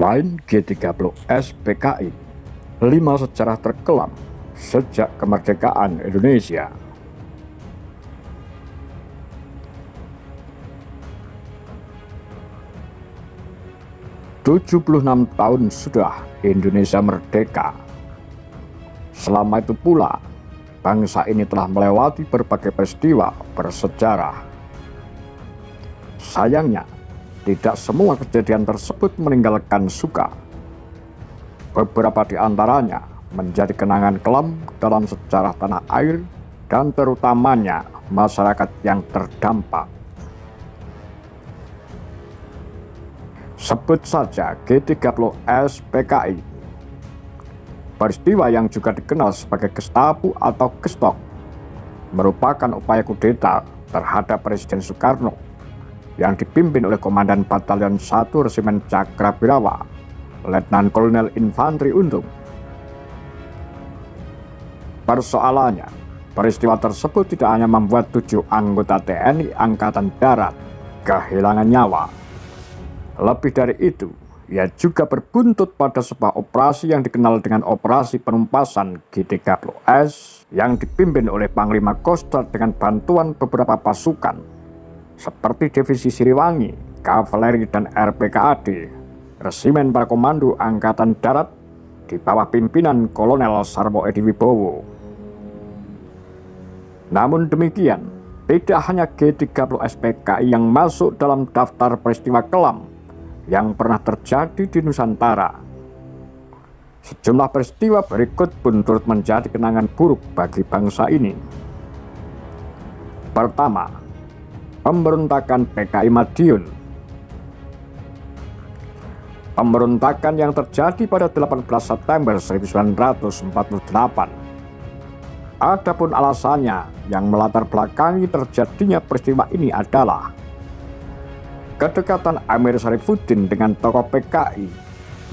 Selain G30S PKI, 5 sejarah terkelam sejak kemerdekaan Indonesia. "76 tahun sudah Indonesia merdeka. Selama itu pula, bangsa ini telah melewati berbagai peristiwa bersejarah. Sayangnya, tidak semua kejadian tersebut meninggalkan suka. Beberapa di antaranya menjadi kenangan kelam dalam sejarah tanah air dan terutamanya masyarakat yang terdampak. Sebut saja G30S PKI, peristiwa yang juga dikenal sebagai Gestapo atau Gestok, merupakan upaya kudeta terhadap Presiden Soekarno yang dipimpin oleh Komandan Batalion 1 Resimen Cakrabirawa, Letnan Kolonel Infantri Untung. Persoalannya, peristiwa tersebut tidak hanya membuat 7 anggota TNI Angkatan Darat kehilangan nyawa. Lebih dari itu, ia juga berbuntut pada sebuah operasi yang dikenal dengan Operasi Penumpasan G30S yang dipimpin oleh Panglima Kostrat dengan bantuan beberapa pasukan seperti Divisi Siliwangi, Kavaleri dan RPKAD, Resimen Para Komando Angkatan Darat di bawah pimpinan Kolonel Sarwo Edi Wibowo. Namun demikian, tidak hanya G30S PKI yang masuk dalam daftar peristiwa kelam yang pernah terjadi di Nusantara. Sejumlah peristiwa berikut pun turut menjadi kenangan buruk bagi bangsa ini. Pertama, pemberontakan PKI Madiun. Pemberontakan yang terjadi pada 18 September 1948. Adapun alasannya yang melatar belakangi terjadinya peristiwa ini adalah kedekatan Amir Syarifuddin dengan tokoh PKI,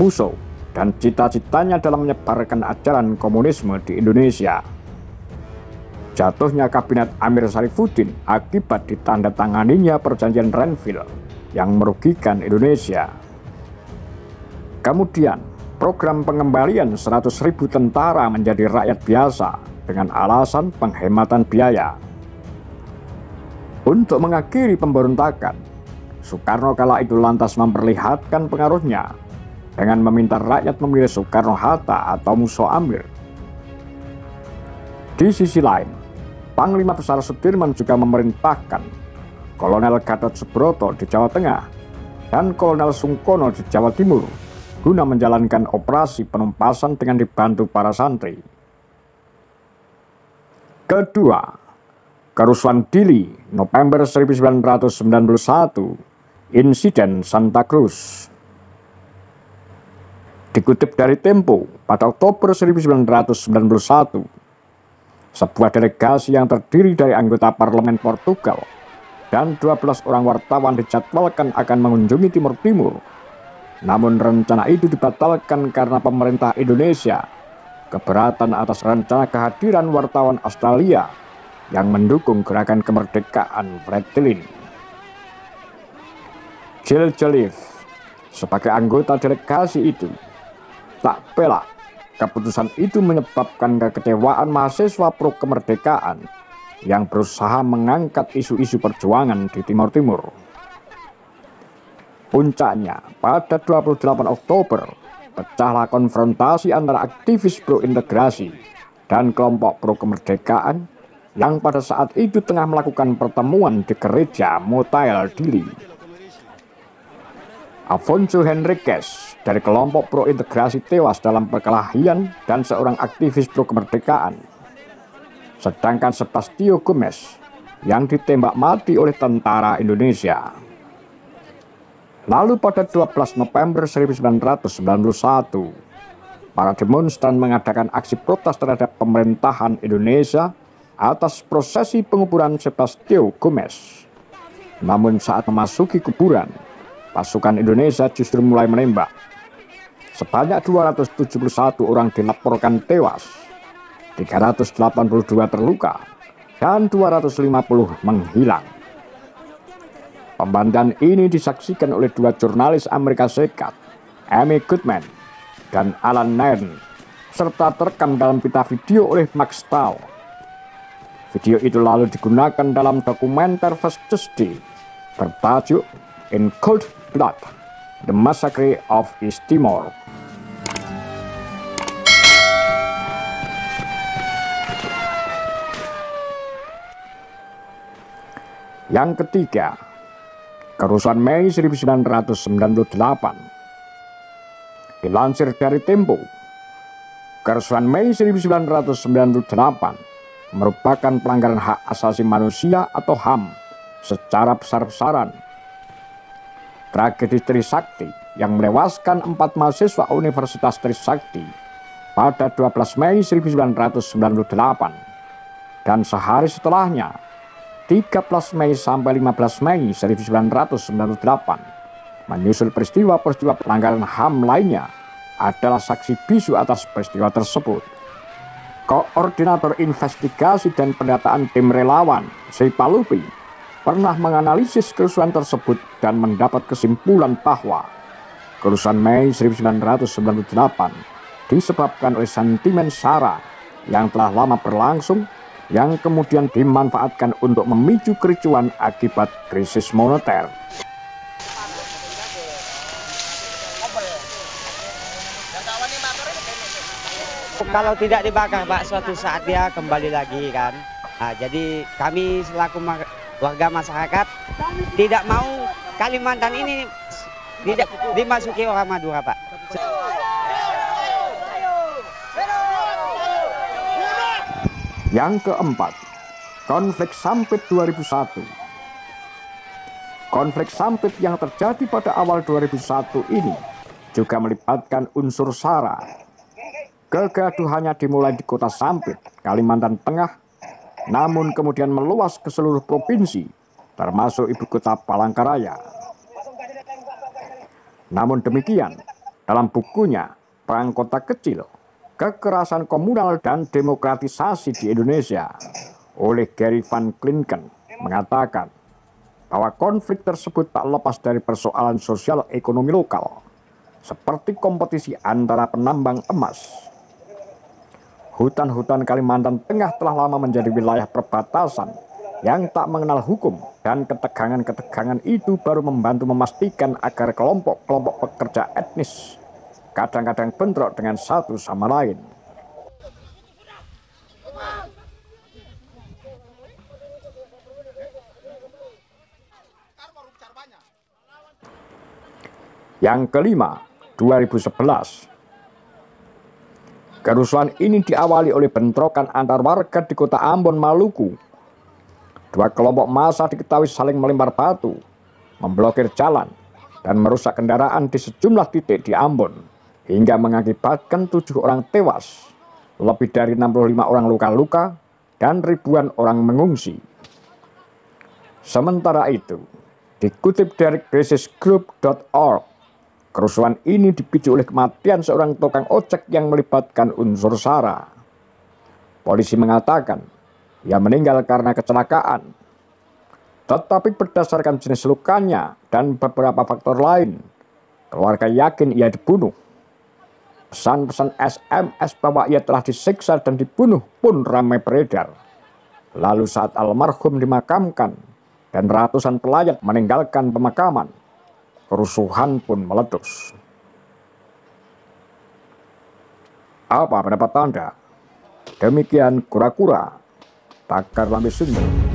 Musso, dan cita-citanya dalam menyebarkan ajaran komunisme di Indonesia. Jatuhnya kabinet Amir Syarifuddin akibat ditandatanganinya perjanjian Renville yang merugikan Indonesia. Kemudian, program pengembalian 100.000 tentara menjadi rakyat biasa dengan alasan penghematan biaya. Untuk mengakhiri pemberontakan, Soekarno kala itu lantas memperlihatkan pengaruhnya dengan meminta rakyat memilih Soekarno-Hatta atau Musso Amir. Di sisi lain, Panglima Besar Sudirman juga memerintahkan Kolonel Gatot Subroto di Jawa Tengah dan Kolonel Sungkono di Jawa Timur guna menjalankan operasi penumpasan dengan dibantu para santri. Kedua, kerusuhan Dili, November 1991, insiden Santa Cruz. Dikutip dari Tempo, pada Oktober 1991, sebuah delegasi yang terdiri dari anggota parlemen Portugal dan 12 orang wartawan dijadwalkan akan mengunjungi Timur Timur. Namun rencana itu dibatalkan karena pemerintah Indonesia keberatan atas rencana kehadiran wartawan Australia yang mendukung gerakan kemerdekaan Fretilin. Jill Joliffe sebagai anggota delegasi itu tak pelak keputusan itu menyebabkan kekecewaan mahasiswa pro kemerdekaan yang berusaha mengangkat isu-isu perjuangan di Timur Timur. Puncaknya, pada 28 Oktober, pecahlah konfrontasi antara aktivis pro-integrasi dan kelompok pro-kemerdekaan yang pada saat itu tengah melakukan pertemuan di gereja Motael Dili. Afonso Henriquez dari kelompok pro-integrasi tewas dalam perkelahian dan seorang aktivis pro-kemerdekaan. Sedangkan Sebastio Gomez yang ditembak mati oleh tentara Indonesia. Lalu pada 12 November 1991, para demonstran mengadakan aksi protes terhadap pemerintahan Indonesia atas prosesi penguburan Sebastio Gomez. Namun saat memasuki kuburan, pasukan Indonesia justru mulai menembak. Sebanyak 271 orang dilaporkan tewas, 382 terluka, dan 250 menghilang. Pembantaian ini disaksikan oleh 2 jurnalis Amerika Serikat Amy Goodman, dan Alan Nairn, serta terekam dalam pita video oleh Max Stahl. Video itu lalu digunakan dalam dokumenter First Tuesday bertajuk In Cold Blood, The Massacre of East Timor. Yang ketiga, kerusuhan Mei 1998. Dilansir dari Tempo, kerusuhan Mei 1998 merupakan pelanggaran hak asasi manusia atau HAM secara besar-besaran. Tragedi Trisakti yang menewaskan 4 mahasiswa Universitas Trisakti pada 12 Mei 1998 dan sehari setelahnya 13 Mei sampai 15 Mei 1998 menyusul peristiwa-peristiwa pelanggaran HAM lainnya adalah saksi bisu atas peristiwa tersebut. Koordinator Investigasi dan Pendataan Tim Relawan, Seipa Lupi, pernah menganalisis kerusuhan tersebut dan mendapat kesimpulan bahwa kerusuhan Mei 1998 disebabkan oleh sentimen SARA yang telah lama berlangsung yang kemudian dimanfaatkan untuk memicu kericuan akibat krisis moneter. Kalau tidak dibakar, Pak, suatu saat dia kembali lagi kan. Nah, jadi kami selaku warga masyarakat tidak mau Kalimantan ini tidak dimasuki orang Madura, Pak. Yang keempat, konflik Sampit 2001. Konflik Sampit yang terjadi pada awal 2001 ini juga melibatkan unsur SARA. Kegaduhannya dimulai di kota Sampit, Kalimantan Tengah, namun kemudian meluas ke seluruh provinsi, termasuk ibu kota Palangkaraya. Namun demikian, dalam bukunya Perang Kota Kecil, Kekerasan Komunal dan Demokratisasi di Indonesia oleh Gary Van Klinken mengatakan bahwa konflik tersebut tak lepas dari persoalan sosial ekonomi lokal, seperti kompetisi antara penambang emas. Hutan-hutan Kalimantan Tengah telah lama menjadi wilayah perbatasan yang tak mengenal hukum, dan ketegangan-ketegangan itu baru membantu memastikan agar kelompok-kelompok pekerja etnis kadang-kadang bentrok dengan satu sama lain. Yang kelima, 2011. Kerusuhan ini diawali oleh bentrokan antar warga di kota Ambon, Maluku. Dua kelompok massa diketahui saling melempar batu, memblokir jalan, dan merusak kendaraan di sejumlah titik di Ambon, hingga mengakibatkan 7 orang tewas, lebih dari 65 orang luka-luka, dan ribuan orang mengungsi. Sementara itu, dikutip dari crisisgroup.org, kerusuhan ini dipicu oleh kematian seorang tukang ojek yang melibatkan unsur SARA. Polisi mengatakan ia meninggal karena kecelakaan. Tetapi berdasarkan jenis lukanya dan beberapa faktor lain, keluarga yakin ia dibunuh. Pesan-pesan SMS bahwa ia telah disiksa dan dibunuh pun ramai beredar. Lalu saat almarhum dimakamkan dan ratusan pelayat meninggalkan pemakaman, kerusuhan pun meletus. Apa pendapat Anda? Demikian kura-kura Takar Lambe Sunda.